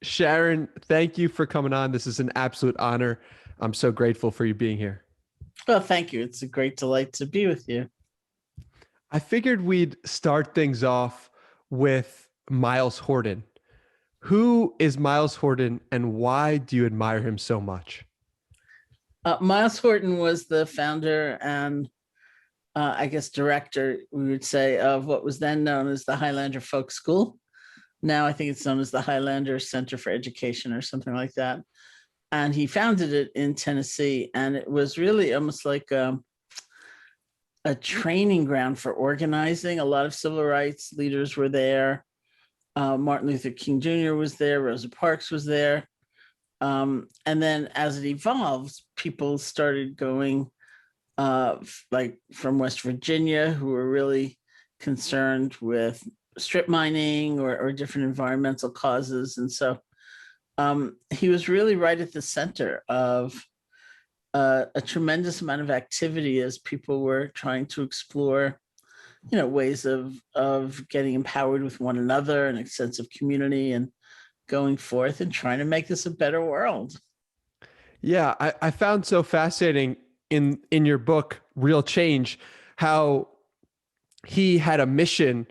Sharon, thank you for coming on. This is an absolute honor. I'm so grateful for you being here. Well, thank you. It's a great delight to be with you. I figured we'd start things off with Miles Horton. Who is Miles Horton and why do you admire him so much? Miles Horton was the founder and I guess director, we would say, of what was then known as the Highlander Folk School. Now I think it's known as the Highlander Center for Education or something like that. And he founded it in Tennessee. And it was really almost like a training ground for organizing. A lot of civil rights leaders were there. Martin Luther King Jr. was there. Rosa Parks was there. And then as it evolved, people started going like from West Virginia who were really concerned with strip mining or different environmental causes. And so he was really right at the center of a tremendous amount of activity as people were trying to explore, ways of getting empowered with one another and a sense of community and going forth and trying to make this a better world. Yeah, I found so fascinating in your book, Real Change, how he had a mission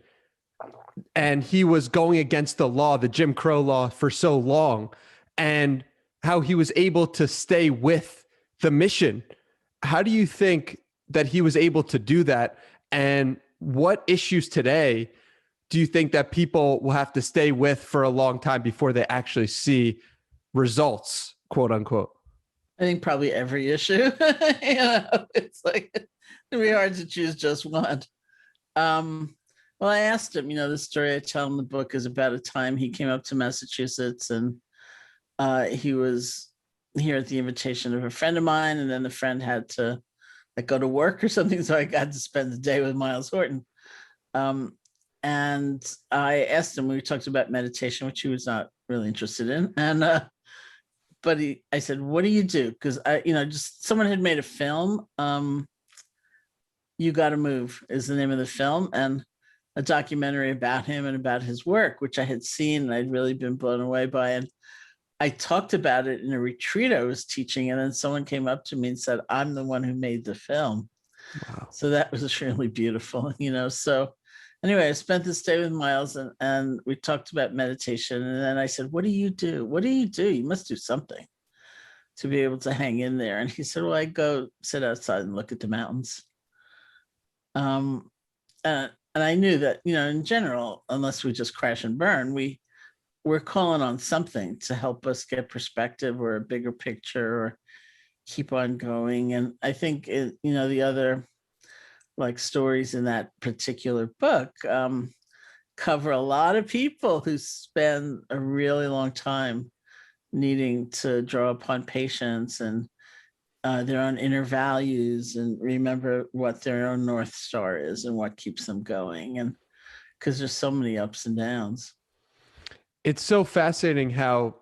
and he was going against the law, the Jim Crow law, for so long, and how he was able to stay with the mission. How do you think that he was able to do that? And what issues today do you think that people will have to stay with for a long time before they actually see results, quote unquote? I think probably every issue. It's like it'd be hard to choose just one. Well, I asked him, the story I tell in the book is about a time he came up to Massachusetts and he was here at the invitation of a friend of mine. And then the friend had to go to work or something. So I got to spend the day with Miles Horton. And I asked him, we talked about meditation, which he was not really interested in. And, but I said, what do you do? Because just someone had made a film. You Gotta Move is the name of the film, and a documentary about him and about his work, which I had seen and I'd really been blown away by. And I talked about it in a retreat I was teaching, and then someone came up to me and said, I'm the one who made the film. Wow. So that was really beautiful, So anyway, I spent this day with Miles and we talked about meditation. And then I said, what do you do? What do you do? You must do something to be able to hang in there. And he said, well, I go sit outside and look at the mountains. And I knew that, in general, unless we just crash and burn, we're calling on something to help us get perspective or a bigger picture or keep on going. And I think, the other like stories in that particular book cover a lot of people who spend a really long time needing to draw upon patience and their own inner values and remember what their own North Star is and what keeps them going. And because there's so many ups and downs. It's so fascinating how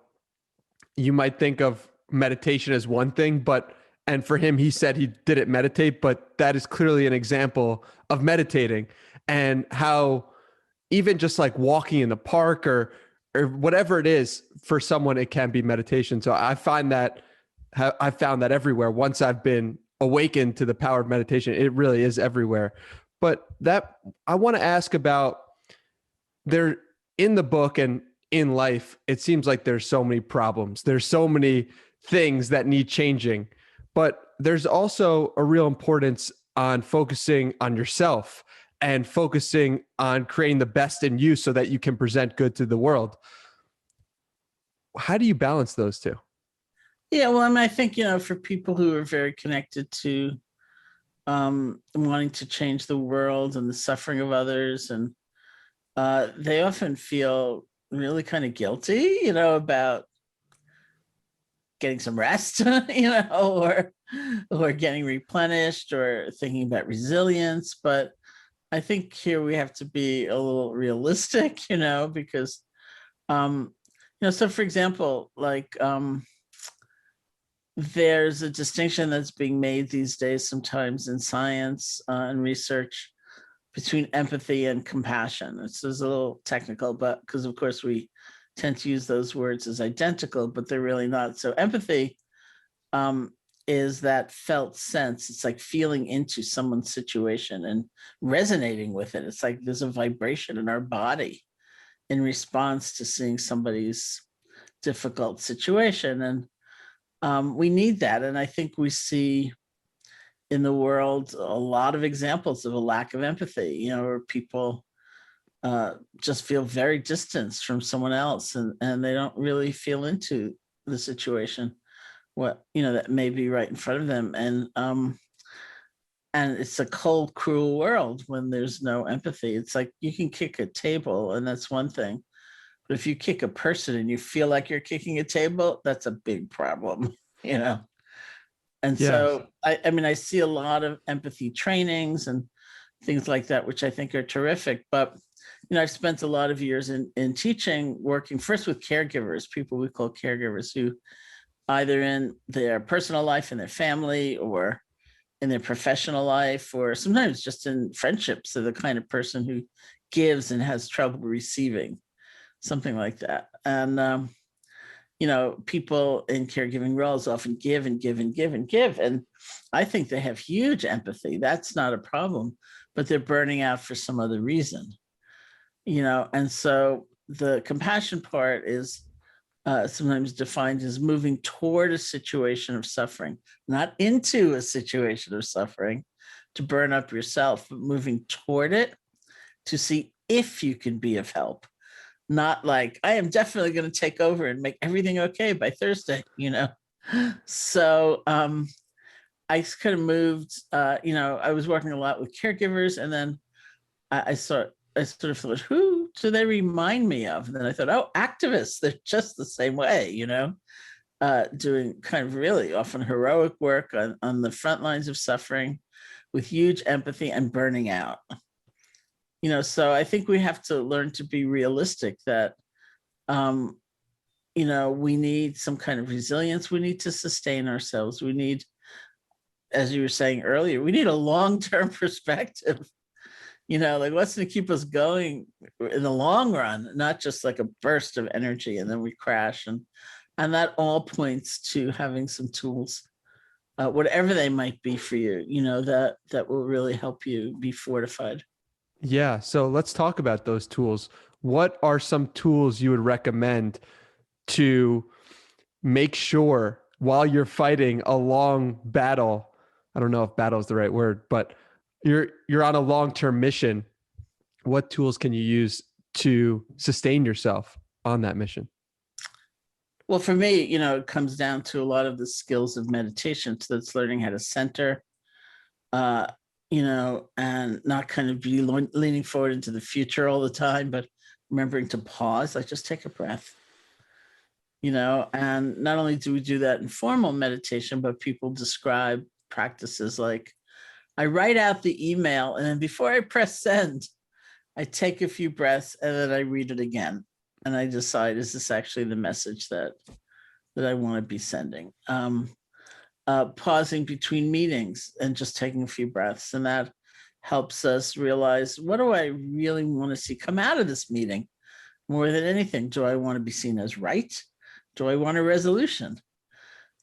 you might think of meditation as one thing, and for him, he said he didn't meditate, but that is clearly an example of meditating, and how even just like walking in the park or whatever it is, for someone, it can be meditation. So I found that everywhere. Once I've been awakened to the power of meditation, it really is everywhere. But that I want to ask about there in the book and in life, it seems like there's so many problems. There's so many things that need changing, but there's also a real importance on focusing on yourself and focusing on creating the best in you so that you can present good to the world. How do you balance those two? Yeah, well, I think, for people who are very connected to wanting to change the world and the suffering of others, and they often feel really kind of guilty, about getting some rest, or getting replenished or thinking about resilience. But I think here we have to be a little realistic, because, so for example, like, there's a distinction that's being made these days sometimes in science and research between empathy and compassion. This is a little technical, but because of course we tend to use those words as identical, but they're really not. So empathy is that felt sense. It's like feeling into someone's situation and resonating with it. It's like there's a vibration in our body in response to seeing somebody's difficult situation. And we need that. And I think we see in the world a lot of examples of a lack of empathy, where people just feel very distanced from someone else, and they don't really feel into the situation, what that may be right in front of them. And it's a cold, cruel world when there's no empathy. It's like you can kick a table, and that's one thing. But if you kick a person and you feel like you're kicking a table, that's a big problem, And Yeah. so, I mean, I see a lot of empathy trainings and things like that, which I think are terrific. But, I've spent a lot of years in teaching, working first with caregivers, people we call caregivers, who either in their personal life, in their family, or in their professional life, or sometimes just in friendships, are the kind of person who gives and has trouble receiving, something like that. And, people in caregiving roles often give and give and give and give. And I think they have huge empathy. That's not a problem, but they're burning out for some other reason, And so the compassion part is sometimes defined as moving toward a situation of suffering, not into a situation of suffering to burn up yourself, but moving toward it to see if you can be of help. Not like, I am definitely going to take over and make everything okay by Thursday, So I kind of moved, I was working a lot with caregivers, and then I sort of thought, who do they remind me of? And then I thought, oh, activists, they're just the same way, doing kind of really often heroic work on the front lines of suffering with huge empathy and burning out. So I think we have to learn to be realistic that, we need some kind of resilience. We need to sustain ourselves. We need, as you were saying earlier, we need a long-term perspective, like what's going to keep us going in the long run, not just like a burst of energy and then we crash. And that all points to having some tools, whatever they might be for you, that will really help you be fortified. Yeah. So let's talk about those tools. What are some tools you would recommend to make sure while you're fighting a long battle? I don't know if battle is the right word, but you're on a long-term mission. What tools can you use to sustain yourself on that mission? Well, for me, it comes down to a lot of the skills of meditation. So that's learning how to center, and not kind of be leaning forward into the future all the time, but remembering to pause, like just take a breath, and not only do we do that in formal meditation, but people describe practices like, I write out the email, and then before I press send, I take a few breaths and then I read it again. And I decide, is this actually the message that I want to be sending? Pausing between meetings and just taking a few breaths. And that helps us realize, what do I really want to see come out of this meeting? More than anything, do I want to be seen as right? Do I want a resolution?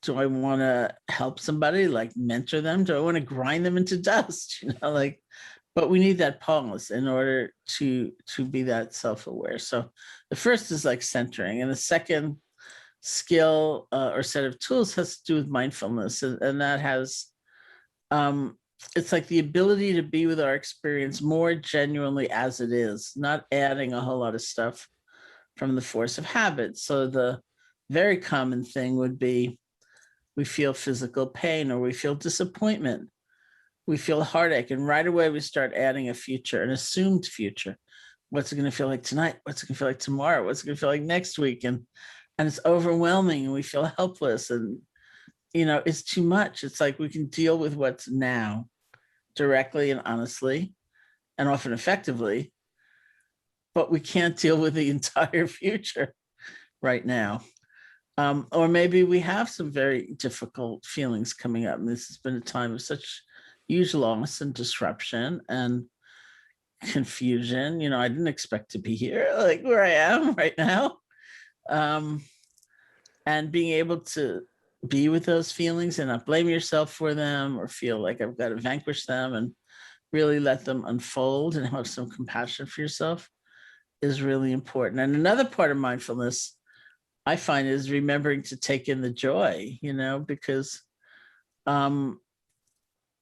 Do I want to help somebody, like mentor them? Do I want to grind them into dust? But we need that pause in order to be that self-aware. So the first is like centering, and the second skill or set of tools has to do with mindfulness, and that has it's like the ability to be with our experience more genuinely as it is, not adding a whole lot of stuff from the force of habit. So the very common thing would be, we feel physical pain, or we feel disappointment, we feel heartache, and right away we start adding a future, an assumed future. What's it going to feel like tonight? What's it going to feel like tomorrow? What's it going to feel like next week? And it's overwhelming, and we feel helpless, and it's too much. It's like we can deal with what's now directly and honestly, and often effectively, but we can't deal with the entire future right now. Or maybe we have some very difficult feelings coming up, and this has been a time of such huge loss and disruption and confusion. I didn't expect to be here, like where I am right now. um, and being able to be with those feelings and not blame yourself for them or feel like I've got to vanquish them, and really let them unfold and have some compassion for yourself is really important. And another part of mindfulness I find is remembering to take in the joy, because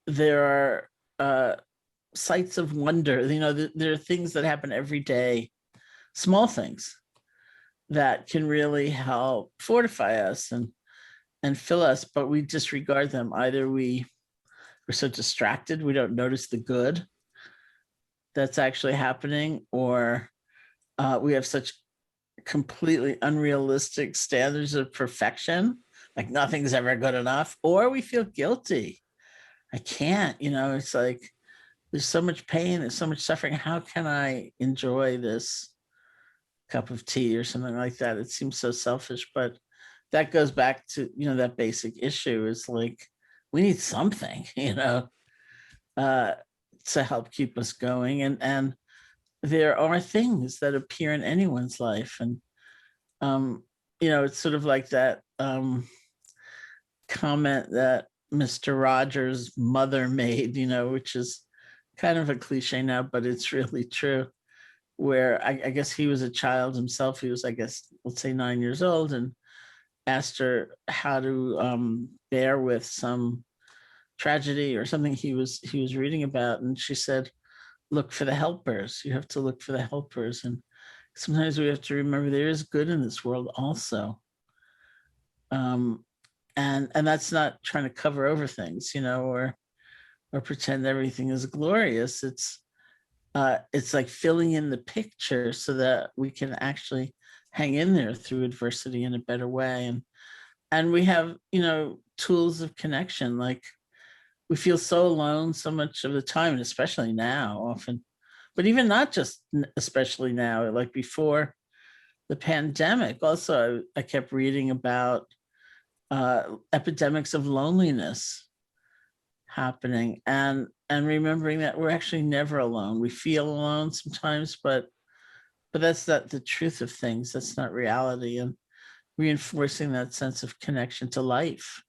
there are sights of wonder. There are things that happen every day, small things that can really help fortify us and fill us, but we disregard them. Either we're so distracted we don't notice the good that's actually happening, or we have such completely unrealistic standards of perfection, like nothing's ever good enough, or we feel guilty. I can't, it's like there's so much pain, there's so much suffering. How can I enjoy this cup of tea or something like that? It seems so selfish, but that goes back to, that basic issue is like, we need something, to help keep us going. And there are things that appear in anyone's life. And, it's sort of like that comment that Mr. Rogers' mother made, which is kind of a cliche now, but it's really true, where I guess he was a child himself. He was, I guess, let's say 9 years old, and asked her how to bear with some tragedy or something he was reading about. And she said, look for the helpers. You have to look for the helpers. And sometimes we have to remember there is good in this world also. And that's not trying to cover over things, or pretend everything is glorious. It's like filling in the picture so that we can actually hang in there through adversity in a better way. And we have, tools of connection. Like, we feel so alone so much of the time, and especially now often, but even not just especially now, like before the pandemic. Also, I kept reading about epidemics of loneliness happening, and remembering that we're actually never alone. We feel alone sometimes, but that's not the truth of things. That's not reality. And reinforcing that sense of connection to life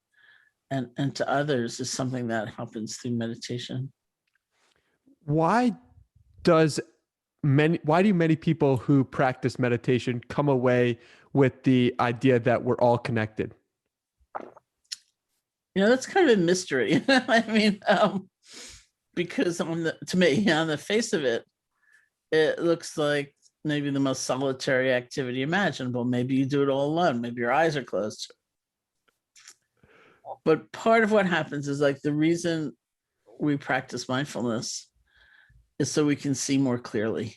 and to others is something that happens through meditation. Why does why do many people who practice meditation come away with the idea that we're all connected? That's kind of a mystery. I mean, because to me, on the face of it, it looks like maybe the most solitary activity imaginable. Maybe you do it all alone. Maybe your eyes are closed. But part of what happens is, like, the reason we practice mindfulness is so we can see more clearly.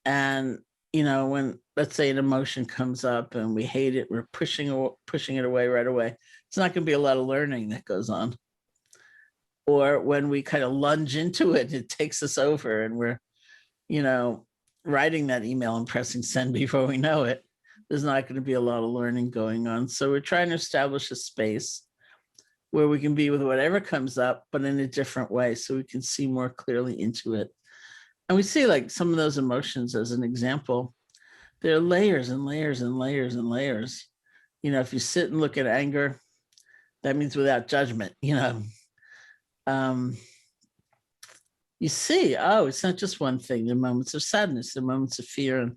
And, when, let's say, an emotion comes up and we hate it, we're pushing it away right away. It's not going to be a lot of learning that goes on. Or when we kind of lunge into it, it takes us over, and we're, writing that email and pressing send before we know it. There's not going to be a lot of learning going on. So we're trying to establish a space where we can be with whatever comes up, but in a different way, so we can see more clearly into it. And we see, like, some of those emotions, as an example, there are layers and layers and layers and layers. If you sit and look at anger, that means without judgment. You see, it's not just one thing. There are moments of sadness, there are moments of fear. And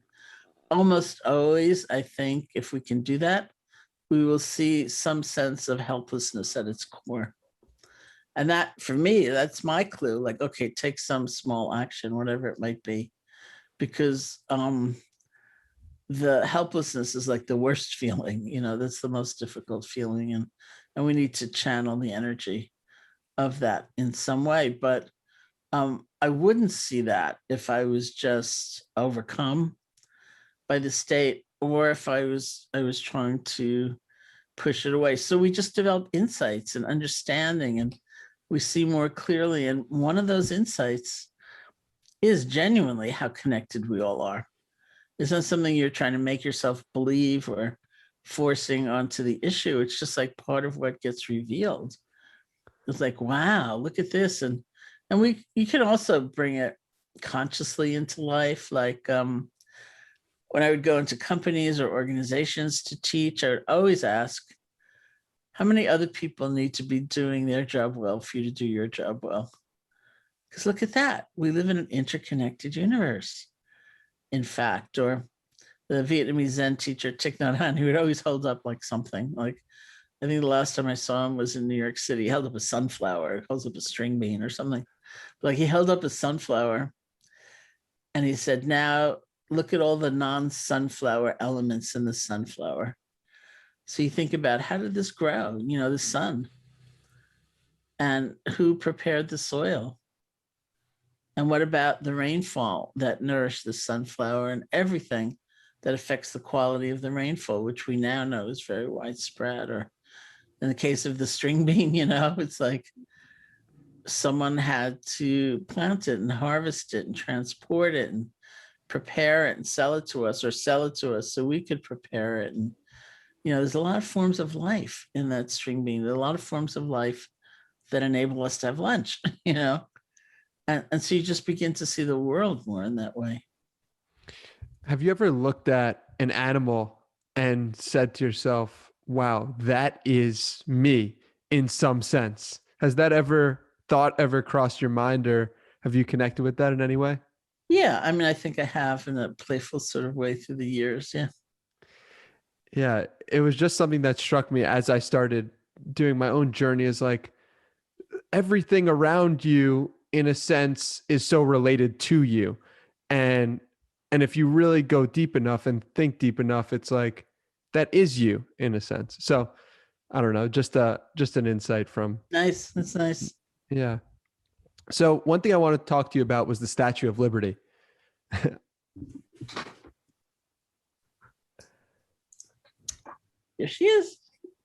almost always, I think, if we can do that, we will see some sense of helplessness at its core. And that, for me, that's my clue. Like, okay, take some small action, whatever it might be, because the helplessness is like the worst feeling. That's the most difficult feeling, and we need to channel the energy of that in some way. But I wouldn't see that if I was just overcome by the state, or if I was trying to push it away. So we just develop insights and understanding, and we see more clearly. And one of those insights is genuinely how connected we all are. It's not something you're trying to make yourself believe or forcing onto the issue. It's just like part of what gets revealed. It's like, wow, look at this. And you can also bring it consciously into life. Like, when I would go into companies or organizations to teach, I would always ask, how many other people need to be doing their job well for you to do your job well? Because look at that. We live in an interconnected universe, in fact. Or the Vietnamese Zen teacher, Thich Nhat Hanh, who would always hold up like something. Like, I think the last time I saw him was in New York City. He held up a sunflower, holds up a string bean or something. Like, he held up a sunflower and he said, now look at all the non-sunflower elements in the sunflower. So you think about, how did this grow? You know, the sun. And who prepared the soil? And what about the rainfall that nourished the sunflower and everything that affects the quality of the rainfall, which we now know is very widespread? Or in the case of the string bean, you know, it's like someone had to plant it and harvest it and transport it and prepare it and sell it to us, or sell it to us so we could prepare it. And, you know, there's a lot of forms of life in that string bean. There are a lot of forms of life that enable us to have lunch, you know? And so you just begin to see the world more in that way. Have you ever looked at an animal and said to yourself, wow, that is me in some sense? Has that thought ever crossed your mind, or have you connected with that in any way? Yeah, I mean, I think I have in a playful sort of way through the years. Yeah. Yeah, it was just something that struck me as I started doing my own journey, is like everything around you in a sense is so related to you. And if you really go deep enough and think deep enough, it's like that is you in a sense. So I don't know, just an insight from. Nice. That's nice. Yeah. So one thing I wanted to talk to you about was the Statue of Liberty. Here she is.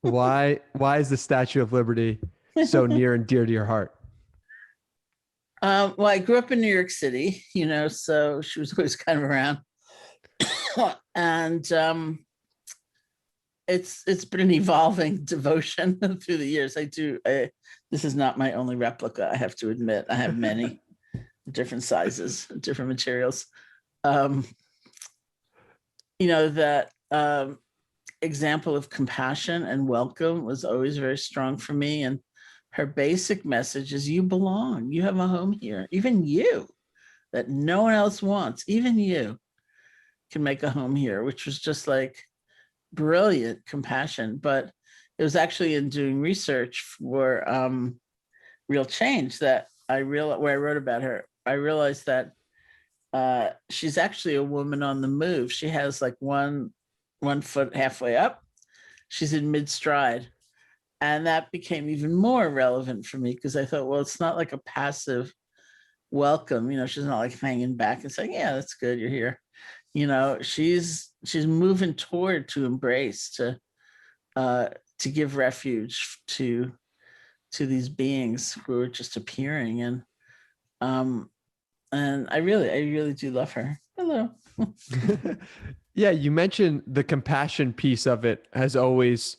Why is the Statue of Liberty so near and dear to your heart? Well, I grew up in New York City, you know, so she was always kind of around. And it's been an evolving devotion through the years. This is not my only replica, I have to admit. I have many different sizes, different materials. You know, that example of compassion and welcome was always very strong for me. And her basic message is, you belong, you have a home here. Even you, that no one else wants, even you can make a home here, which was just like brilliant compassion. But it was actually in doing research for Real Change that where I wrote about her, I realized that she's actually a woman on the move. She has like one foot halfway up. She's in mid-stride. And that became even more relevant for me, because I thought, well, it's not like a passive welcome. You know, she's not like hanging back and saying, yeah, that's good, you're here. You know, she's moving toward, to embrace, to give refuge to these beings who are just appearing. And I really do love her. Hello. Yeah, you mentioned the compassion piece of it has always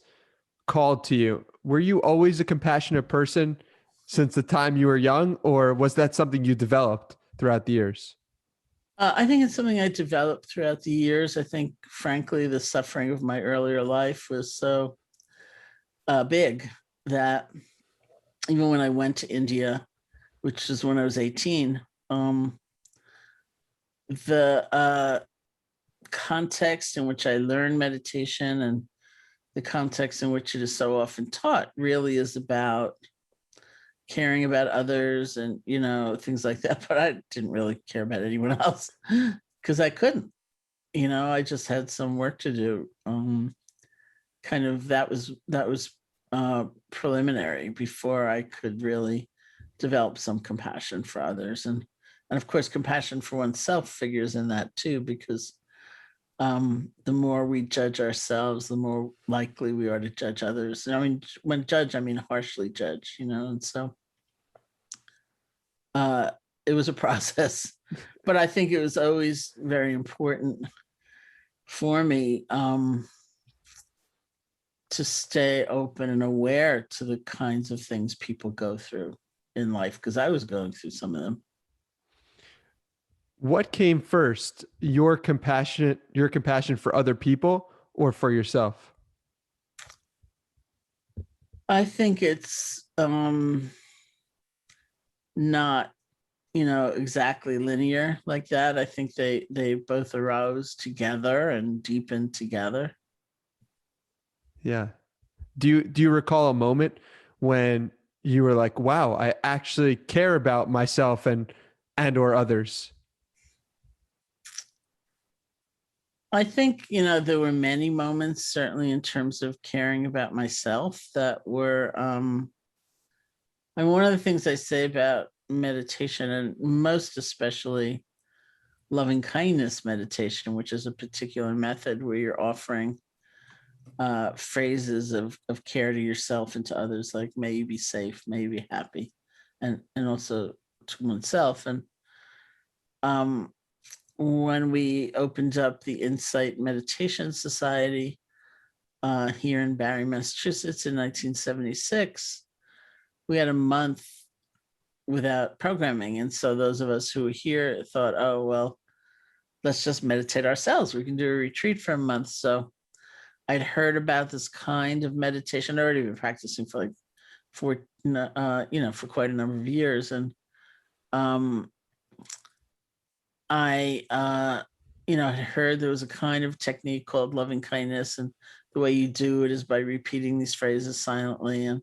called to you. Were you always a compassionate person since the time you were young, or was that something you developed throughout the years? I think it's something I developed throughout the years. I think, frankly, the suffering of my earlier life was so big that even when I went to India, which is when I was 18, the context in which I learned meditation and the context in which it is so often taught really is about caring about others and, you know, things like that. But I didn't really care about anyone else because I couldn't, you know, I just had some work to do. Kind of that was preliminary before I could really develop some compassion for others. And of course, compassion for oneself figures in that too, because the more we judge ourselves, the more likely we are to judge others. And I mean, when judge, I mean harshly judge, you know, and so it was a process, but I think it was always very important for me to stay open and aware to the kinds of things people go through in life, because I was going through some of them. What came first, your compassion for other people or for yourself? I think it's not, exactly linear like that. I think they both arose together and deepened together. Yeah. Do you recall a moment when you were like, "Wow, I actually care about myself and or others"? I think, there were many moments, certainly in terms of caring about myself, that were, I mean, one of the things I say about meditation, and most especially loving kindness meditation, which is a particular method where you're offering phrases of care to yourself and to others, like may you be safe, may you be happy, and also to oneself. And um, when we opened up the Insight Meditation Society here in Barre, Massachusetts in 1976, we had a month without programming. And so those of us who were here thought, oh, well, let's just meditate ourselves. We can do a retreat for a month. So I'd heard about this kind of meditation. I'd already been practicing for like for quite a number of years. And um, I, had heard there was a kind of technique called loving kindness. And the way you do it is by repeating these phrases silently and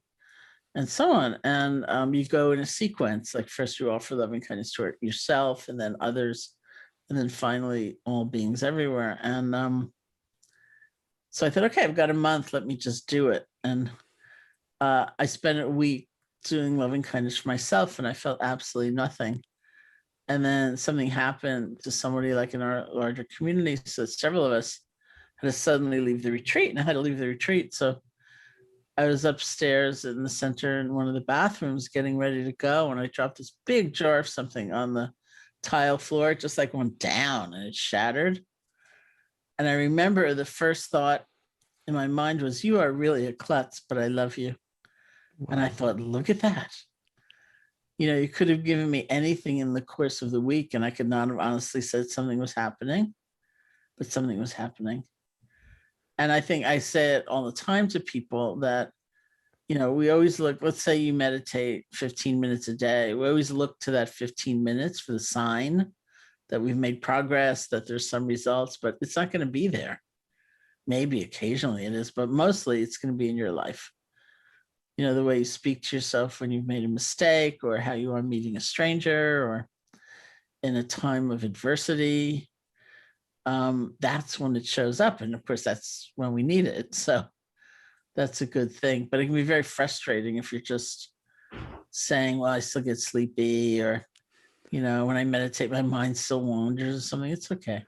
so on. And you go in a sequence, like first you offer loving kindness to yourself and then others, and then finally all beings everywhere. And so I thought, okay, I've got a month, let me just do it. And I spent a week doing loving kindness for myself, and I felt absolutely nothing. And then something happened to somebody like in our larger community. So several of us had to suddenly leave the retreat, and I had to leave the retreat. So I was upstairs in the center in one of the bathrooms getting ready to go, and I dropped this big jar of something on the tile floor. It just like went down and it shattered. And I remember the first thought in my mind was, you are really a klutz, but I love you. And I Wow. thought, look at that. You could have given me anything in the course of the week, and I could not have honestly said something was happening, but something was happening. And I think I say it all the time to people that, we always look, let's say you meditate 15 minutes a day. We always look to that 15 minutes for the sign that we've made progress, that there's some results, but it's not going to be there. Maybe occasionally it is, but mostly it's going to be in your life. The way you speak to yourself when you've made a mistake, or how you are meeting a stranger, or in a time of adversity. That's when it shows up. And of course, that's when we need it. So that's a good thing. But it can be very frustrating if you're just saying, well, I still get sleepy, or, when I meditate, my mind still wanders or something. It's okay.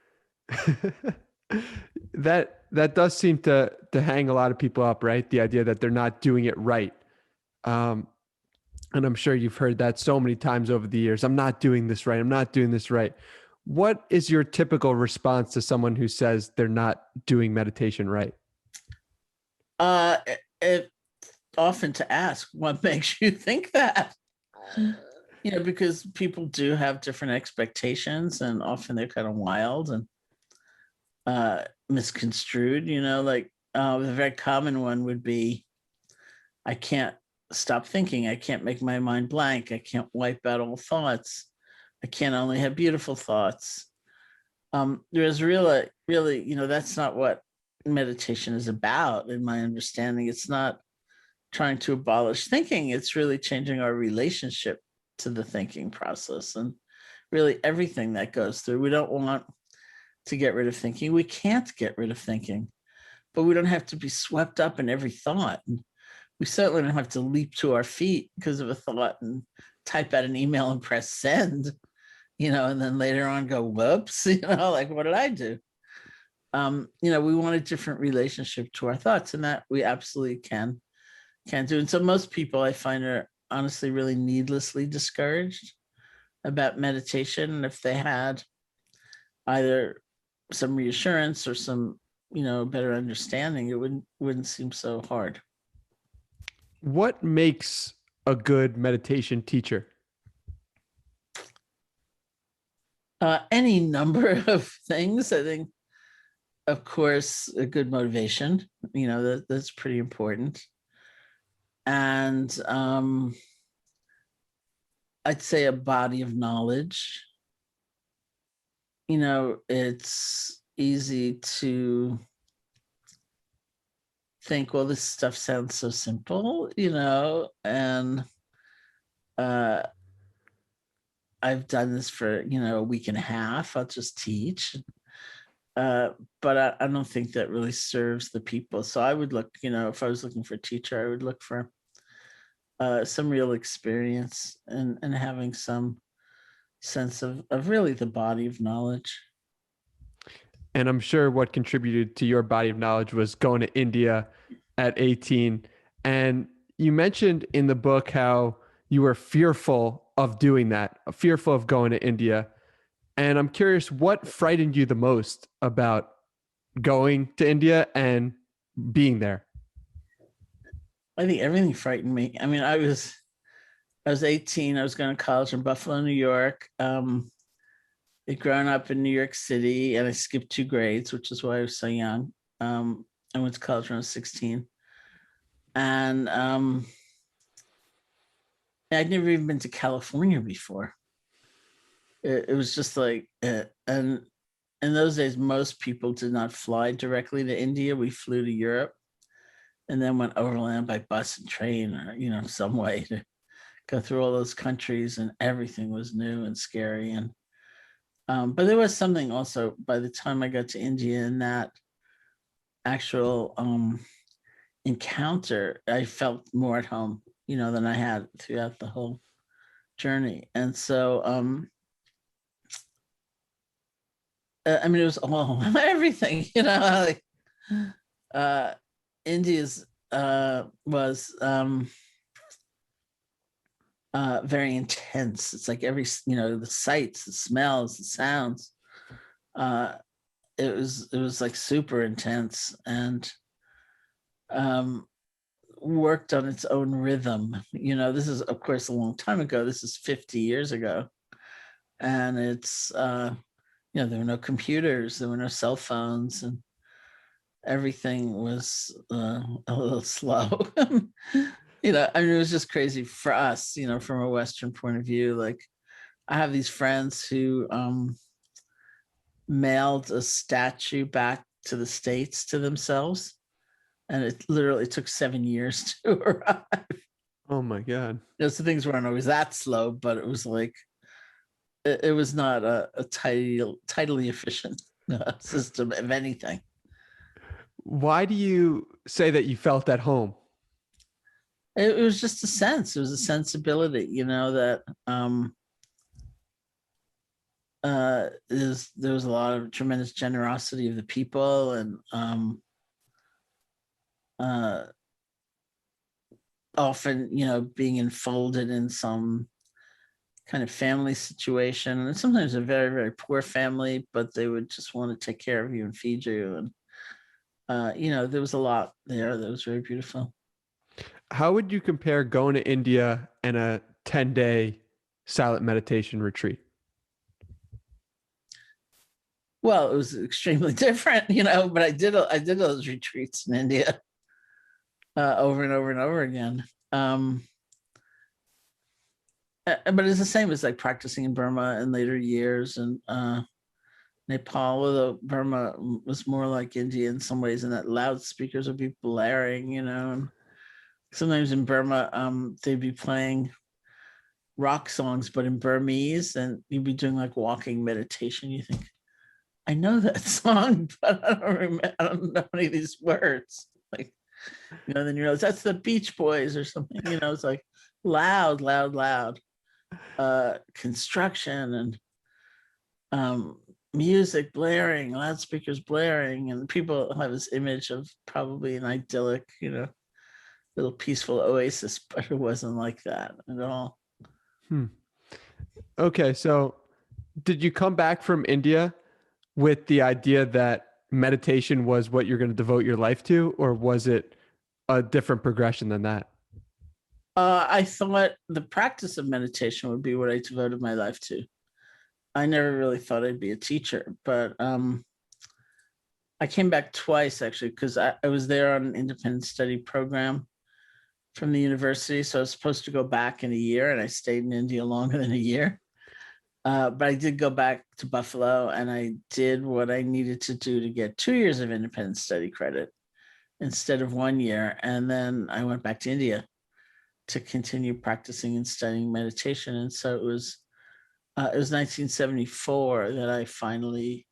That does seem to hang a lot of people up, right? The idea that they're not doing it right. Um, and I'm sure you've heard that so many times over the years. I'm not doing this right. I'm not doing this right. What is your typical response to someone who says they're not doing meditation right? It often to ask, what makes you think that? Because people do have different expectations, and often they're kind of wild and misconstrued. The very common one would be, I can't stop thinking. I can't make my mind blank. I can't wipe out all thoughts. I can't only have beautiful thoughts. There's really, that's not what meditation is about, in my understanding. It's not trying to abolish thinking. It's really changing our relationship to the thinking process and really everything that goes through. We don't want to get rid of thinking. We can't get rid of thinking, but we don't have to be swept up in every thought. And we certainly don't have to leap to our feet because of a thought and type out an email and press send, and then later on go, whoops, like, what did I do? We want a different relationship to our thoughts, and that we absolutely can do. And so most people, I find, are honestly really needlessly discouraged about meditation. And if they had either some reassurance or some, better understanding, it wouldn't seem so hard. What makes a good meditation teacher? Any number of things. I think, of course, a good motivation, that's pretty important. And I'd say a body of knowledge. It's easy to think, well, this stuff sounds so simple, and I've done this for, a week and a half. I'll just teach. But I don't think that really serves the people. So I would look, if I was looking for a teacher, I would look for some real experience and having some sense of really the body of knowledge. And I'm sure what contributed to your body of knowledge was going to India at 18. And you mentioned in the book how you were fearful of doing that, fearful of going to India. And I'm curious, what frightened you the most about going to India and being there? I think everything frightened me. I mean, I was 18. I was going to college in Buffalo, New York. I'd grown up in New York City, and I skipped 2 grades, which is why I was so young. I went to college when I was 16. And I'd never even been to California before. It was just like, and in those days, most people did not fly directly to India. We flew to Europe and then went overland by bus and train, or, some way to go through all those countries, and everything was new and scary. And but there was something also by the time I got to India, in that actual encounter, I felt more at home, than I had throughout the whole journey. And so, I mean, it was all everything, like India's was very intense. It's like every, the sights, the smells, the sounds. It was like super intense, and worked on its own rhythm. This is, of course, a long time ago. This is 50 years ago. And it's, there were no computers, there were no cell phones, and everything was a little slow. I mean, it was just crazy for us, from a Western point of view. Like, I have these friends who mailed a statue back to the States to themselves, and it literally took 7 years to arrive. Oh my God. So things weren't always that slow, but it was like, it was not a tidily efficient system of anything. Why do you say that you felt at home? It was just a sense. It was a sensibility, that there was a lot of tremendous generosity of the people, and often, being enfolded in some kind of family situation, and sometimes a very, very poor family, but they would just want to take care of you and feed you. And there was a lot there that was very beautiful. How would you compare going to India and a 10-day silent meditation retreat? Well, it was extremely different, but I did those retreats in India over and over and over again. But it's the same as like practicing in Burma in later years, and Nepal, although Burma was more like India in some ways, in that loudspeakers would be blaring, and sometimes in Burma, they'd be playing rock songs, but in Burmese, and you'd be doing like walking meditation. You think, I know that song, but I don't know any of these words. Like, then you realize that's the Beach Boys or something. It's like loud, loud, loud. Construction and music blaring, loudspeakers blaring, and people have this image of probably an idyllic, little peaceful oasis, but it wasn't like that at all. Okay, so did you come back from India with the idea that meditation was what you're going to devote your life to, or was it a different progression than that? I thought the practice of meditation would be what I devoted my life to. I never really thought I'd be a teacher, but I came back twice actually, because I was there on an independent study program from the university. So I was supposed to go back in a year, and I stayed in India longer than a year. But I did go back to Buffalo, and I did what I needed to do to get 2 years of independent study credit instead of 1 year. And then I went back to India to continue practicing and studying meditation. And so it was 1974 that I finally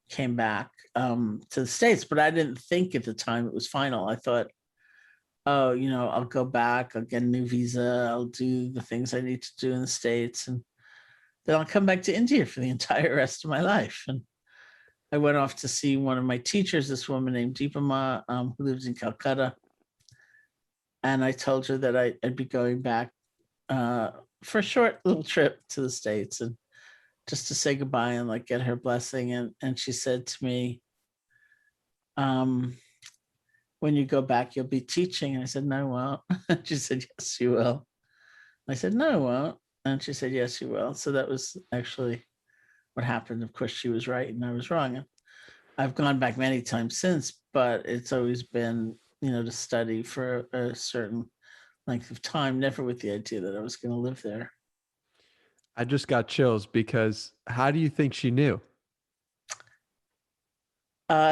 came back to the States. But I didn't think at the time it was final. I thought, oh, I'll go back, I'll get a new visa, I'll do the things I need to do in the States, and then I'll come back to India for the entire rest of my life. And I went off to see one of my teachers, this woman named Deepama, who lives in Calcutta. And I told her that I'd be going back for a short little trip to the States, and just to say goodbye and like get her blessing. And she said to me, when you go back, you'll be teaching. And I said, no, I won't. She said, yes, you will. I said, no, I won't. And she said, yes, you will. So that was actually what happened. Of course, she was right and I was wrong. And I've gone back many times since, but it's always been, to study for a certain length of time, never with the idea that I was going to live there. I just got chills because how do you think she knew?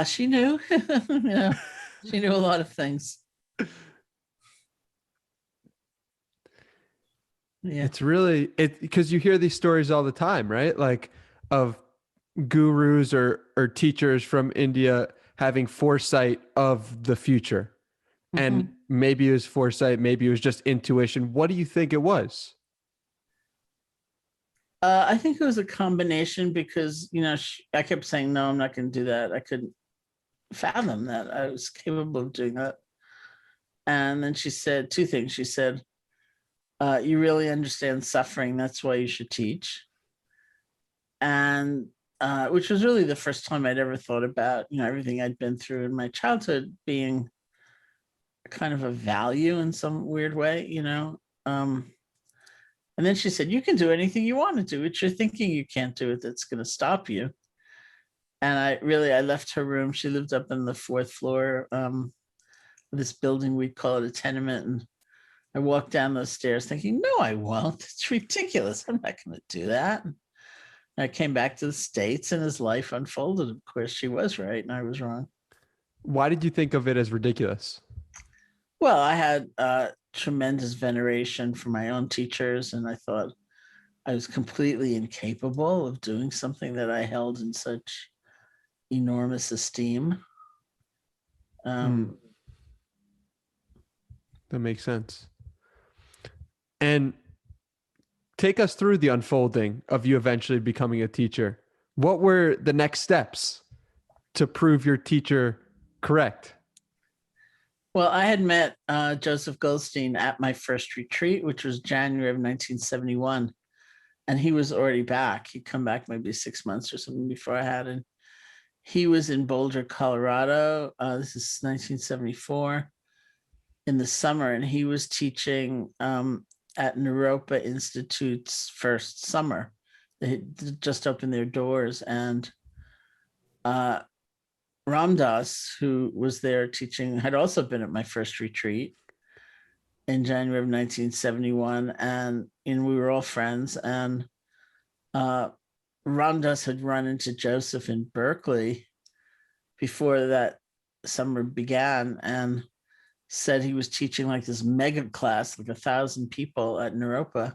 She knew, she knew a lot of things. Yeah. It's really because you hear these stories all the time, right? Like of gurus or teachers from India having foresight of the future. Mm-hmm. And maybe it was foresight, maybe it was just intuition. What do you think it was? I think it was a combination because, I kept saying, no, I'm not going to do that. I couldn't fathom that I was capable of doing that. And then she said two things. She said, you really understand suffering. That's why you should teach. And which was really the first time I'd ever thought about, everything I'd been through in my childhood being kind of a value in some weird way, and then she said, you can do anything you want to do. It's you're thinking you can't do it that's going to stop you. And I left her room. She lived up in the fourth floor of this building. We'd call it a tenement. And I walked down those stairs thinking, no, I won't. It's ridiculous. I'm not going to do that. And I came back to the States and his life unfolded. Of course, she was right and I was wrong. Why did you think of it as ridiculous? Well, I had tremendous veneration for my own teachers, and I thought I was completely incapable of doing something that I held in such enormous esteem. That makes sense. And take us through the unfolding of you eventually becoming a teacher. What were the next steps to prove your teacher correct? Well, I had met Joseph Goldstein at my first retreat, which was January of 1971. And he was already back. He'd come back maybe 6 months or something before I had. And he was in Boulder, Colorado. This is 1974 in the summer. And he was teaching at Naropa Institute's first summer. They had just opened their doors. And Ram Dass, who was there teaching, had also been at my first retreat in January of 1971. And we were all friends. And Ram Dass had run into Joseph in Berkeley before that summer began and said he was teaching like this mega class, like 1,000 people at Naropa.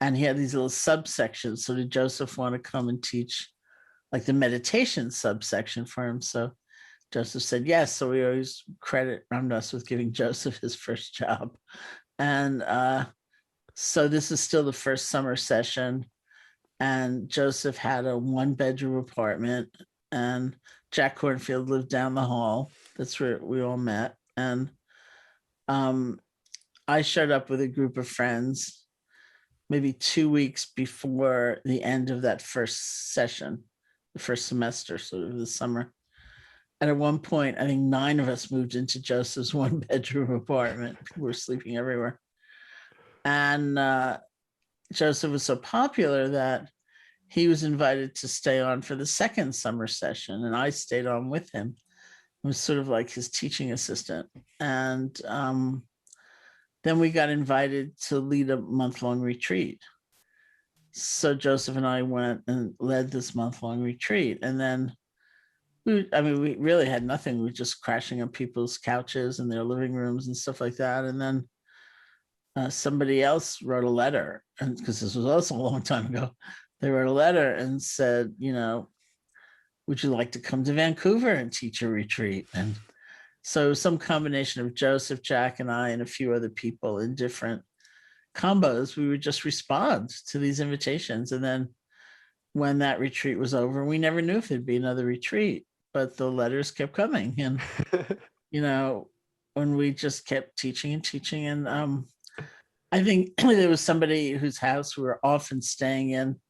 And he had these little subsections. So did Joseph want to come and teach like the meditation subsection for him? So Joseph said yes. So we always credit Ram Dass with giving Joseph his first job. And so this is still the first summer session. And Joseph had a 1-bedroom apartment, and Jack Kornfield lived down the hall. That's where we all met. And I showed up with a group of friends maybe 2 weeks before the end of that first session, the first semester, sort of the summer. And at one point, I think 9 of us moved into Joseph's 1-bedroom apartment. People were sleeping everywhere. And Joseph was so popular that he was invited to stay on for the second summer session, and I stayed on with him. I was sort of like his teaching assistant. And then we got invited to lead a month-long retreat. So Joseph and I went and led this month-long retreat. And then we really had nothing. We were just crashing on people's couches and their living rooms and stuff like that. And then somebody else wrote a letter, and because this was also a long time ago, they wrote a letter and said, would you like to come to Vancouver and teach a retreat? And so some combination of Joseph, Jack, and I, and a few other people in different combos, we would just respond to these invitations. And then when that retreat was over, we never knew if there'd be another retreat, but the letters kept coming. And, when we just kept teaching and teaching. And I think there was somebody whose house we were often staying in.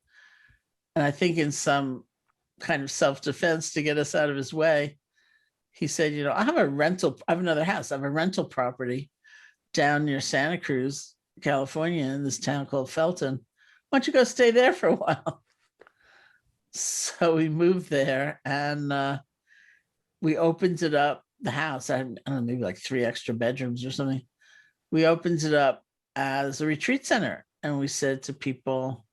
And I think in some kind of self-defense to get us out of his way, he said, I have another house. I have a rental property down near Santa Cruz, California, in this town called Felton. Why don't you go stay there for a while? So we moved there, and we opened it up, the house. I don't know, maybe like 3 extra bedrooms or something. We opened it up as a retreat center. And we said to people,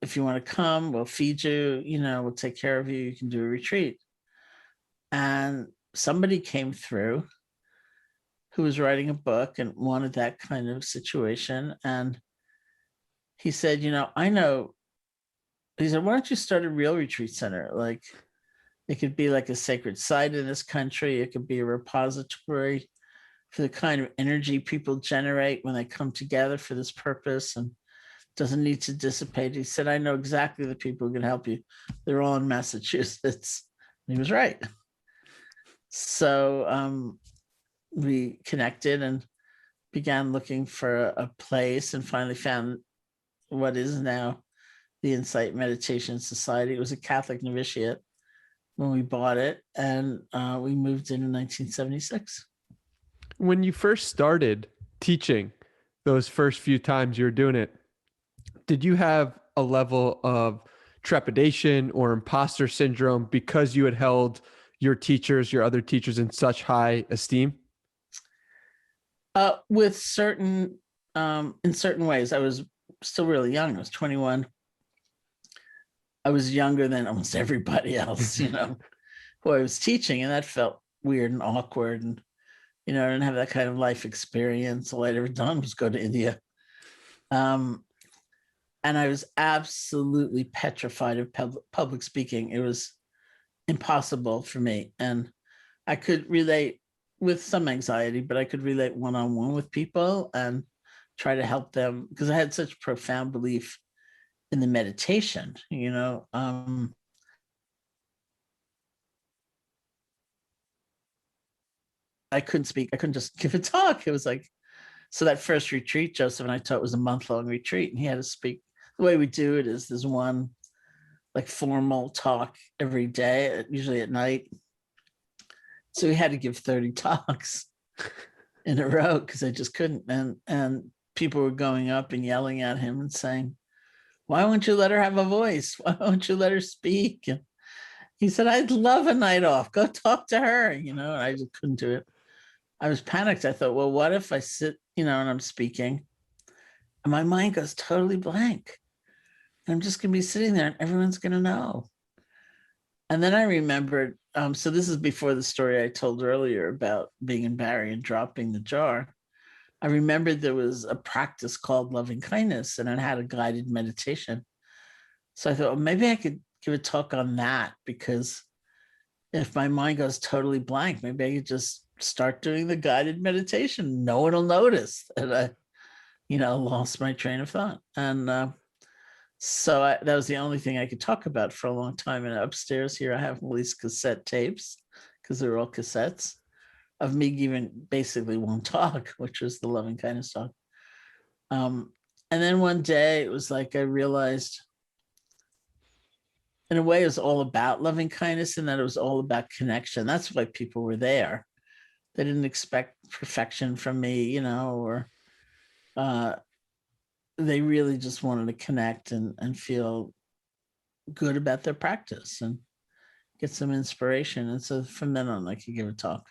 if you want to come, we'll feed you, we'll take care of you. You can do a retreat. And somebody came through who was writing a book and wanted that kind of situation. And he said, I know. He said, why don't you start a real retreat center? Like, it could be like a sacred site in this country. It could be a repository for the kind of energy people generate when they come together for this purpose, and doesn't need to dissipate. He said, I know exactly the people who can help you. They're all in Massachusetts. And he was right. So we connected and began looking for a place, and finally found what is now the Insight Meditation Society. It was a Catholic novitiate when we bought it, and we moved in 1976. When you first started teaching, those first few times you were doing it, did you have a level of trepidation or imposter syndrome because you had held your other teachers in such high esteem? In certain ways. I was still really young. I was 21. I was younger than almost everybody else, who I was teaching, and that felt weird and awkward. And, I didn't have that kind of life experience. All I'd ever done was go to India. And I was absolutely petrified of public speaking. It was impossible for me. And I could relate with some anxiety, but I could relate one-on-one with people and try to help them, because I had such profound belief in the meditation, I couldn't speak. I couldn't just give a talk. It was like, so that first retreat Joseph and I taught was a month-long retreat, and he had to speak. The way we do it is there's one like formal talk every day, usually at night. So we had to give 30 talks in a row because I just couldn't. And people were going up and yelling at him and saying, why won't you let her have a voice? Why won't you let her speak? And he said, I'd love a night off. Go talk to her, and I just couldn't do it. I was panicked. I thought, well, what if I sit, and I'm speaking and my mind goes totally blank? And I'm just going to be sitting there and everyone's going to know. And then I remembered, so this is before the story I told earlier about being in Barre and dropping the jar. I remembered there was a practice called loving kindness, and it had a guided meditation. So I thought, well, maybe I could give a talk on that, because if my mind goes totally blank, maybe I could just start doing the guided meditation. No one will notice that I, lost my train of thought. And so that was the only thing I could talk about for a long time. And upstairs here, I have all these cassette tapes, because they're all cassettes, of me giving basically one talk, which was the loving kindness talk. And then one day it was like I realized, in a way, it was all about loving kindness, and that it was all about connection. That's why people were there. They didn't expect perfection from me, or they really just wanted to connect and feel good about their practice and get some inspiration. And so from then on, I could give a talk.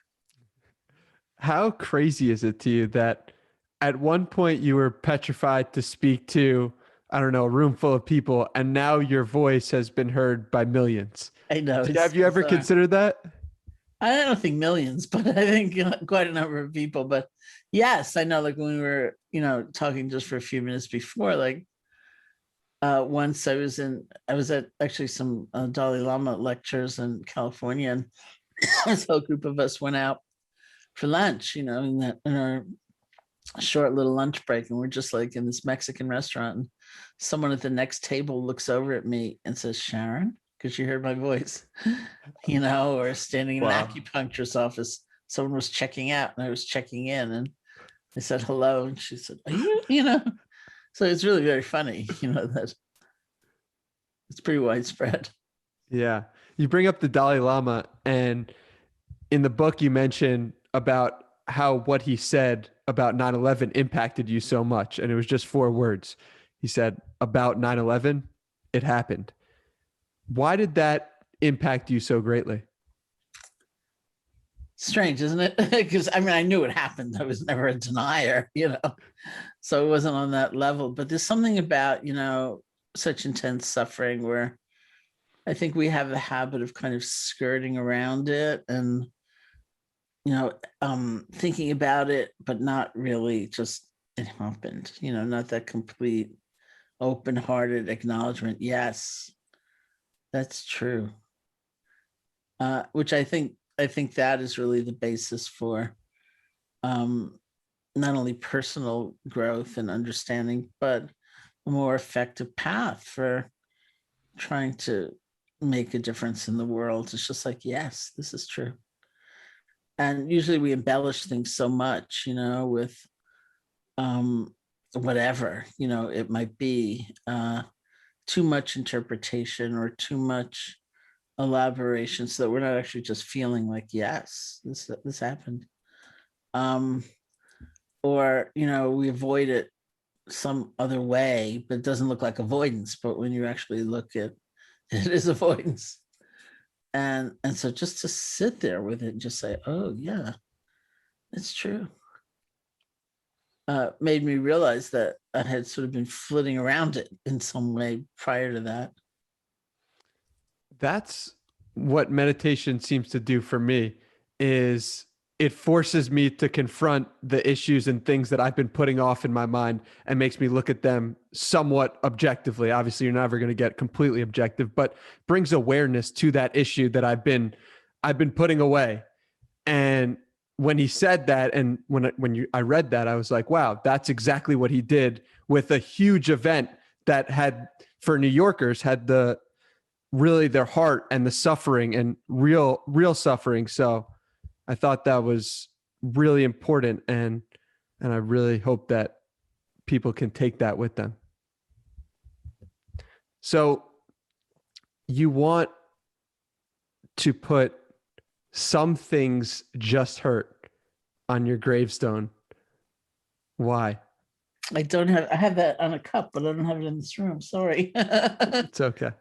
How crazy is it to you that at one point you were petrified to speak to, I don't know, a room full of people, and now your voice has been heard by millions? I know Have you ever bizarre. considered that? I don't think millions, but I think quite a number of people. But yes, I know. Like when we were, talking just for a few minutes before, like once I was at actually some Dalai Lama lectures in California, and this whole group of us went out for lunch, in our short little lunch break, and we're just like in this Mexican restaurant, and someone at the next table looks over at me and says, "Sharon," because she heard my voice, or standing in an Wow. acupuncturist office, someone was checking out and I was checking in, and I said hello, and she said, "Are you?" So it's really very funny, that it's pretty widespread. Yeah. You bring up the Dalai Lama, and in the book, you mention about how what he said about 9/11 impacted you so much. And it was just 4 words. He said, about 9/11, it happened. Why did that impact you so greatly? Strange, isn't it? Because I knew it happened. I was never a denier, so it wasn't on that level. But there's something about, such intense suffering where I think we have the habit of kind of skirting around it and, thinking about it, but not really just it happened, not that complete, open-hearted acknowledgement. Yes, that's true. Which I think that is really the basis for not only personal growth and understanding, but a more effective path for trying to make a difference in the world. It's just like, yes, this is true. And usually we embellish things so much, with whatever, it might be too much interpretation or too much elaboration, so that we're not actually just feeling like, yes, this happened. Or, we avoid it some other way, but it doesn't look like avoidance. But when you actually look at it, it is avoidance. And so just to sit there with it and just say, oh yeah, it's true. Made me realize that I had sort of been flitting around it in some way prior to that. That's what meditation seems to do for me, is it forces me to confront the issues and things that I've been putting off in my mind and makes me look at them somewhat objectively. Obviously, you're never going to get completely objective, but brings awareness to that issue that I've been putting away. And when he said that, and I read that, I was like, wow, that's exactly what he did with a huge event that had, for New Yorkers, had the really their heart and the suffering and real suffering. So I thought that was really important, and I really hope that people can take that with them. So you want to put "some things just hurt" on your gravestone. Why? I have that on a cup, but I don't have it in this room. Sorry. It's okay.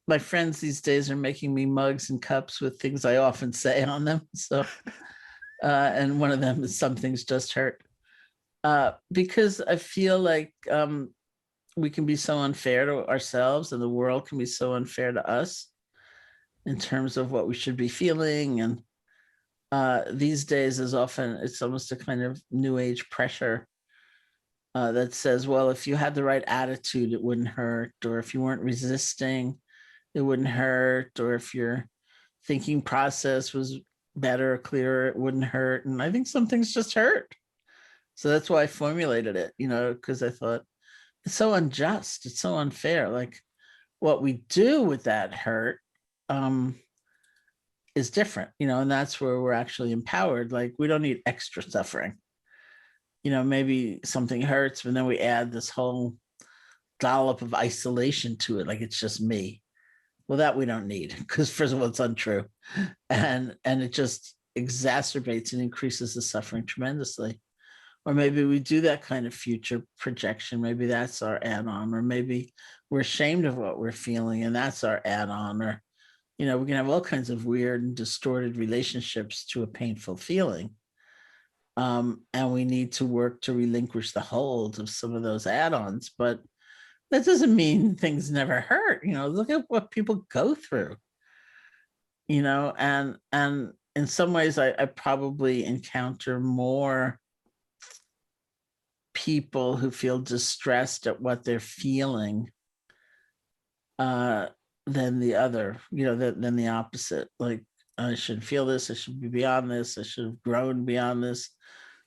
My friends these days are making me mugs and cups with things I often say on them. So, and one of them is "some things just hurt," because I feel like we can be so unfair to ourselves, and the world can be so unfair to us in terms of what we should be feeling. And these days, as often, it's almost a kind of new age pressure that says, well, if you had the right attitude, it wouldn't hurt, or if you weren't resisting, it wouldn't hurt, or if your thinking process was better, clearer, it wouldn't hurt. And I think some things just hurt. So that's why I formulated it, because I thought it's so unjust, it's so unfair. Like what we do with that hurt is different, and that's where we're actually empowered. Like we don't need extra suffering. Maybe something hurts, but then we add this whole dollop of isolation to it, like it's just me. Well, that we don't need, because first of all, it's untrue, and it just exacerbates and increases the suffering tremendously. Or maybe we do that kind of future projection. Maybe that's our add-on, or maybe we're ashamed of what we're feeling and that's our add-on. Or, we can have all kinds of weird and distorted relationships to a painful feeling. And we need to work to relinquish the hold of some of those add-ons. But that doesn't mean things never hurt. Look at what people go through. And in some ways, I probably encounter more people who feel distressed at what they're feeling than the other, than the opposite. Like, I shouldn't feel this. I should be beyond this. I should have grown beyond this.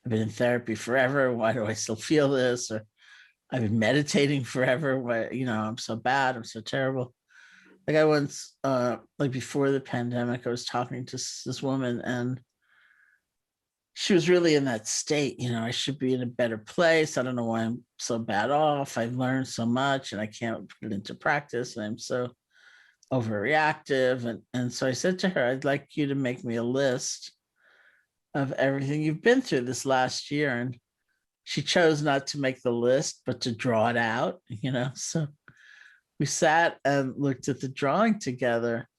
I've been in therapy forever. Why do I still feel this? Or I've been meditating forever. Why, I'm so bad. I'm so terrible. Like, I once, like before the pandemic, I was talking to this woman, and she was really in that state. I should be in a better place. I don't know why I'm so bad off. I've learned so much and I can't put it into practice. And I'm so overreactive. And so I said to her, I'd like you to make me a list of everything you've been through this last year. And she chose not to make the list, but to draw it out, So we sat and looked at the drawing together.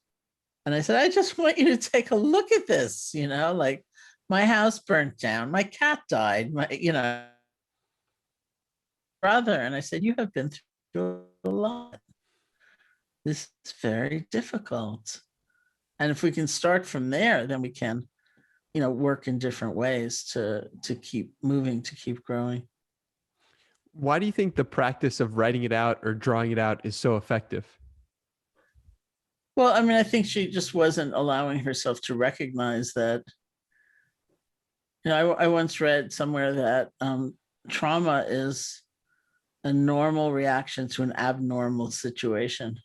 And I said, I just want you to take a look at this, like, my house burnt down, my cat died, my, brother. And I said, you have been through a lot. This is very difficult. And if we can start from there, then we can, work in different ways to keep moving, to keep growing. Why do you think the practice of writing it out or drawing it out is so effective? Well, I mean, I think she just wasn't allowing herself to recognize that. I once read somewhere that trauma is a normal reaction to an abnormal situation.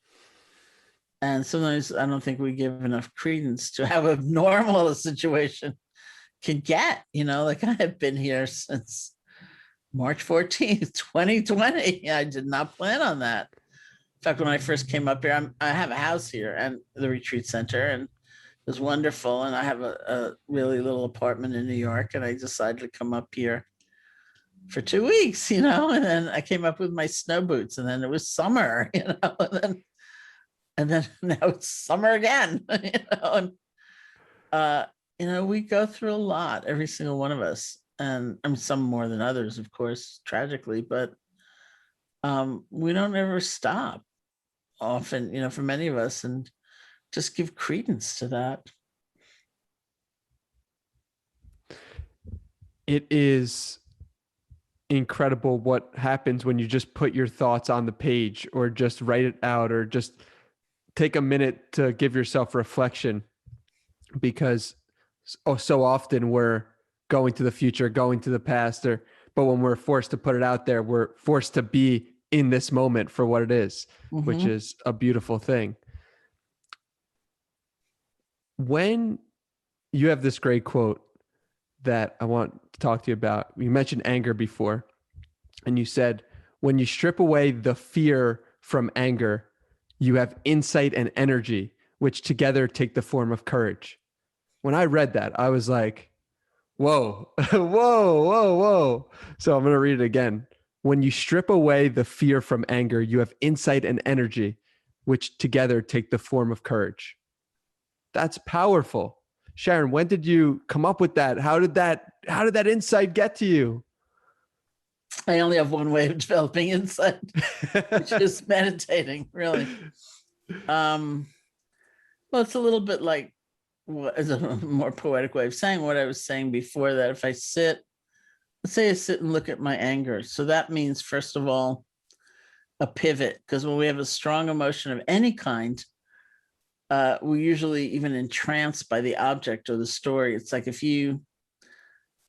And sometimes I don't think we give enough credence to how abnormal a situation can get. Like, I have been here since March 14th, 2020. I did not plan on that. In fact, when I first came up here, I have a house here and the retreat center, and it was wonderful. And I have a really little apartment in New York, and I decided to come up here for 2 weeks, and then I came up with my snow boots, and then it was summer, and then now it's summer again, and we go through a lot, every single one of us, and some more than others, of course, tragically, but we don't ever stop often, for many of us, and just give credence to that. It is incredible what happens when you just put your thoughts on the page, or just write it out, or just take a minute to give yourself reflection, because so often we're going to the future, going to the past, but when we're forced to put it out there, we're forced to be in this moment for what it is, which is a beautiful thing. When you have this great quote that I want to talk to you about, you mentioned anger before, and you said, when you strip away the fear from anger, you have insight and energy, which together take the form of courage. When I read that, I was like, whoa, whoa, whoa, whoa. So I'm going to read it again. When you strip away the fear from anger, you have insight and energy, which together take the form of courage. That's powerful. Sharon, when did you come up with that? How did that insight get to you? I only have one way of developing insight, which is meditating, really. Well, it's a little bit like, what is a more poetic way of saying what I was saying before, that if I sit, let's say I sit and look at my anger. So that means, first of all, a pivot, because when we have a strong emotion of any kind, we're usually even entranced by the object or the story. It's like if you're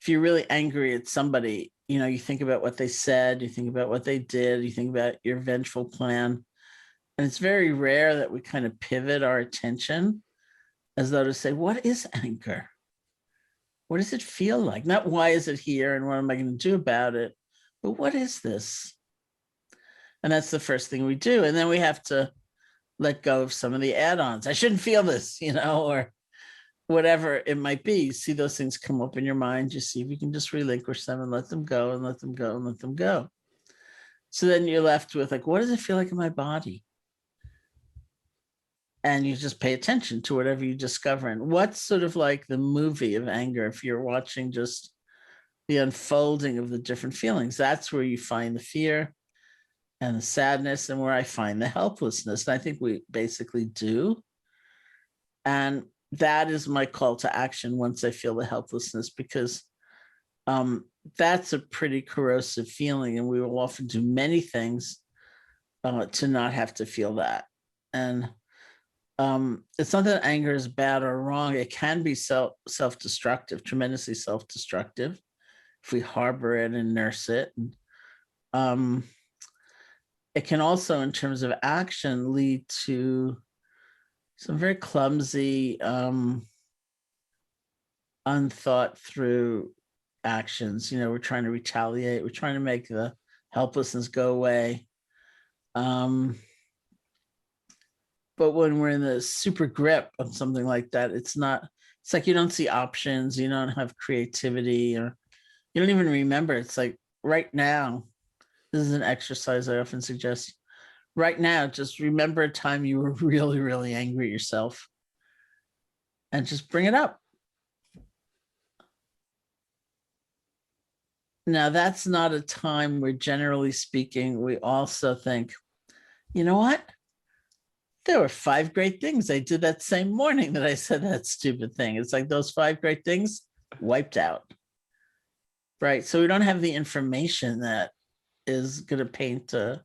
really angry at somebody, you think about what they said, you think about what they did, you think about your vengeful plan. And it's very rare that we kind of pivot our attention as though to say, what is anger? What does it feel like? Not why is it here and what am I going to do about it, but what is this? And that's the first thing we do. And then we have to let go of some of the add-ons. I shouldn't feel this, or whatever it might be, you see those things come up in your mind, you see if you can just relinquish them and let them go and let them go and let them go. So then you're left with like, what does it feel like in my body? And you just pay attention to whatever you discover. And what's sort of like the movie of anger, if you're watching just the unfolding of the different feelings, that's where you find the fear and the sadness, and where I find the helplessness. And I think we basically do. And that is my call to action once I feel the helplessness, because that's a pretty corrosive feeling. And we will often do many things to not have to feel that. And it's not that anger is bad or wrong. It can be self-destructive, tremendously self-destructive, if we harbor it and nurse it. And, it can also, in terms of action, lead to some very clumsy, unthought through actions. You know, we're trying to retaliate. We're trying to make the helplessness go away. But when we're in the super grip of something like that, it's like you don't see options. You don't have creativity, or you don't even remember. It's like right now, this is an exercise I often suggest. Right now, just remember a time you were really, really angry at yourself and just bring it up. Now, that's not a time where, generally speaking, we also think, you know what? There were 5 great things I did that same morning that I said that stupid thing. It's like those 5 great things wiped out, right? So we don't have the information that is going to paint a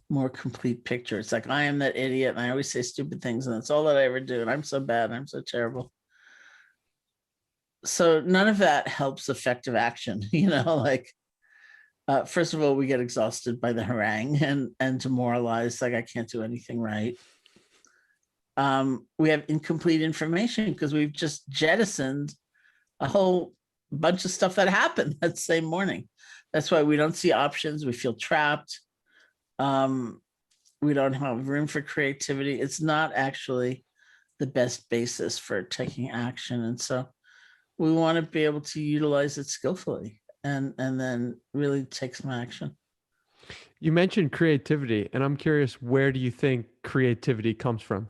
more complete picture. It's like, I am that idiot and I always say stupid things and that's all that I ever do. And I'm so bad. And I'm so terrible. So none of that helps effective action. You know, like, first of all, we get exhausted by the harangue and demoralized, like I can't do anything right. We have incomplete information because we've just jettisoned a whole bunch of stuff that happened that same morning. That's why we don't see options. We feel trapped. We don't have room for creativity. It's not actually the best basis for taking action. And so we want to be able to utilize it skillfully and then really take some action. You mentioned creativity, and I'm curious, where do you think creativity comes from?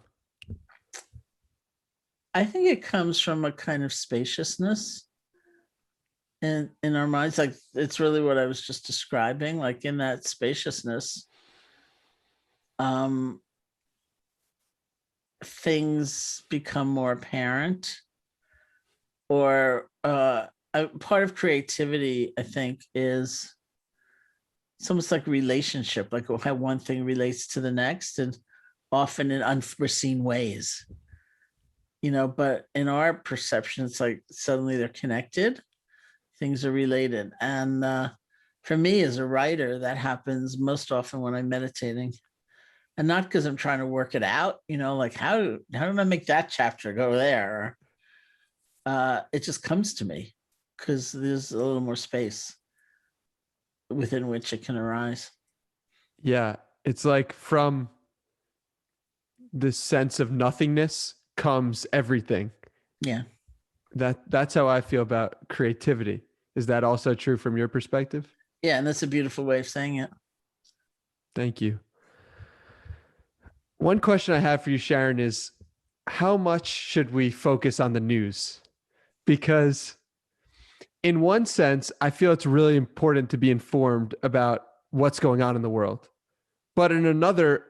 I think it comes from a kind of spaciousness in our minds. Like, it's really what I was just describing. Like, in that spaciousness, things become more apparent. Or part of creativity, I think, is it's almost like relationship, like how one thing relates to the next, and often in unforeseen ways. You know, but in our perception, it's like suddenly they're connected, things are related. And for me as a writer, that happens most often when I'm meditating. And not because I'm trying to work it out, you know, like how did I make that chapter go there? It just comes to me because there's a little more space within which it can arise. Yeah, it's like from this sense of nothingness comes everything. Yeah. That's how I feel about creativity. Is that also true from your perspective? Yeah, and that's a beautiful way of saying it. Thank you. One question I have for you, Sharon, is how much should we focus on the news? Because in one sense, I feel it's really important to be informed about what's going on in the world. But in another,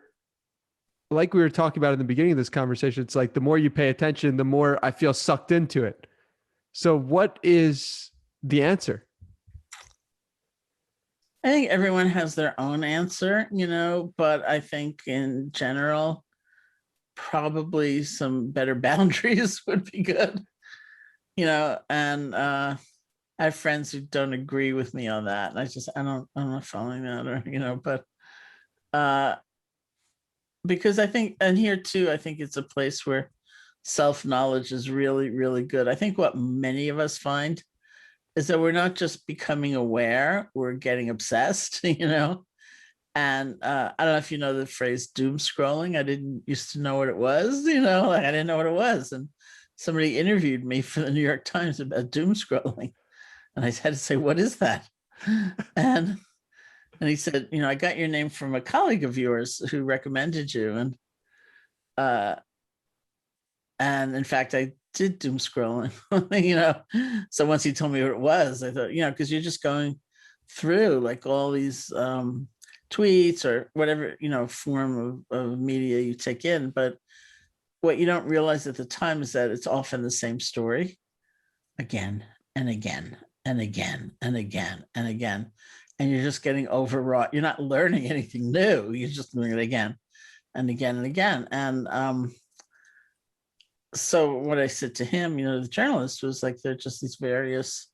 like we were talking about in the beginning of this conversation, it's like the more you pay attention, the more I feel sucked into it. So what is the answer? I think everyone has their own answer, you know, but I think in general, probably some better boundaries would be good, you know, and I have friends who don't agree with me on that. And I'm not following that, or, you know, but because I think, and here too, I think it's a place where self-knowledge is really, really good. I think what many of us find is that we're not just becoming aware, we're getting obsessed, you know, And I don't know if you know the phrase doom scrolling. I didn't used to know what it was, like I didn't know what it was. And somebody interviewed me for the New York Times about doom scrolling. And I had to say, what is that? And he said, I got your name from a colleague of yours who recommended you. And in fact, I did doom scrolling, So once he told me what it was, I thought, because you're just going through like all these tweets or whatever, form of media you take in. But what you don't realize at the time is that it's often the same story again and again and again and again and again. And you're just getting overwrought. You're not learning anything new. You're just doing it again and again and again. And so what I said to him, the journalist, was like, there are just these various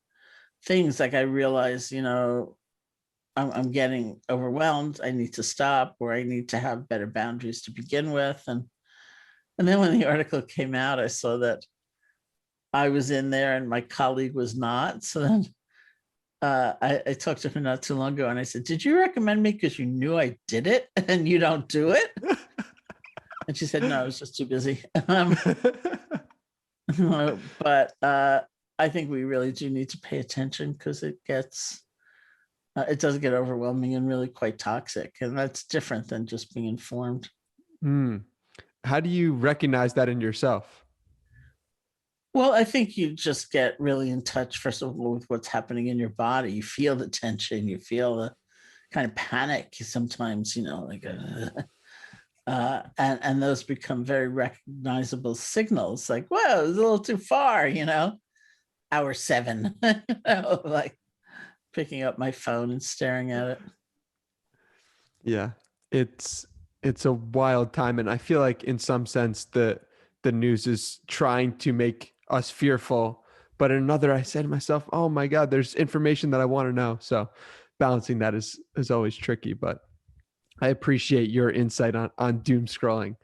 things. Like I realize, I'm getting overwhelmed. I need to stop, or I need to have better boundaries to begin with. And then when the article came out, I saw that I was in there and my colleague was not. So then I talked to her not too long ago, and I said, did you recommend me because you knew I did it and you don't do it? And she said, no, I was just too busy. But I think we really do need to pay attention, because it does get overwhelming and really quite toxic. And that's different than just being informed. How do you recognize that in yourself? Well, I think you just get really in touch, first of all, with what's happening in your body. You feel the tension, you feel the kind of panic sometimes, like and those become very recognizable signals, like, whoa, it's a little too far, hour 7, like picking up my phone and staring at it. Yeah, it's a wild time. And I feel like in some sense the news is trying to make us fearful, but in another, I said to myself, oh my God, there's information that I want to know. So balancing that is always tricky, but I appreciate your insight on doom scrolling.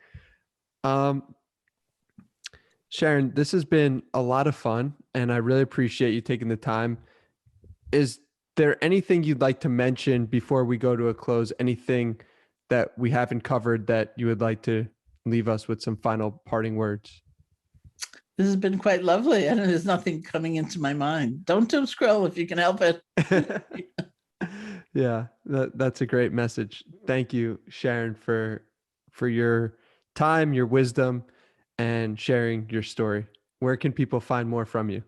Sharon, this has been a lot of fun, and I really appreciate you taking the time. Is there anything you'd like to mention before we go to a close? Anything that we haven't covered that you would like to leave us with some final parting words? This has been quite lovely, and there's nothing coming into my mind. Don't doom scroll if you can help it. Yeah, that's a great message. Thank you, Sharon, for your time, your wisdom, and sharing your story. Where can people find more from you?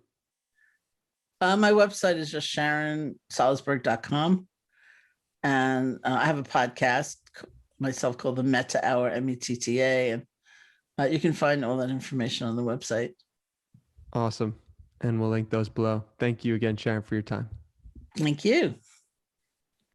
My website is just SharonSalzberg.com. And I have a podcast myself called the Metta Hour, METTA. And you can find all that information on the website. Awesome. And we'll link those below. Thank you again, Sharon, for your time. Thank you.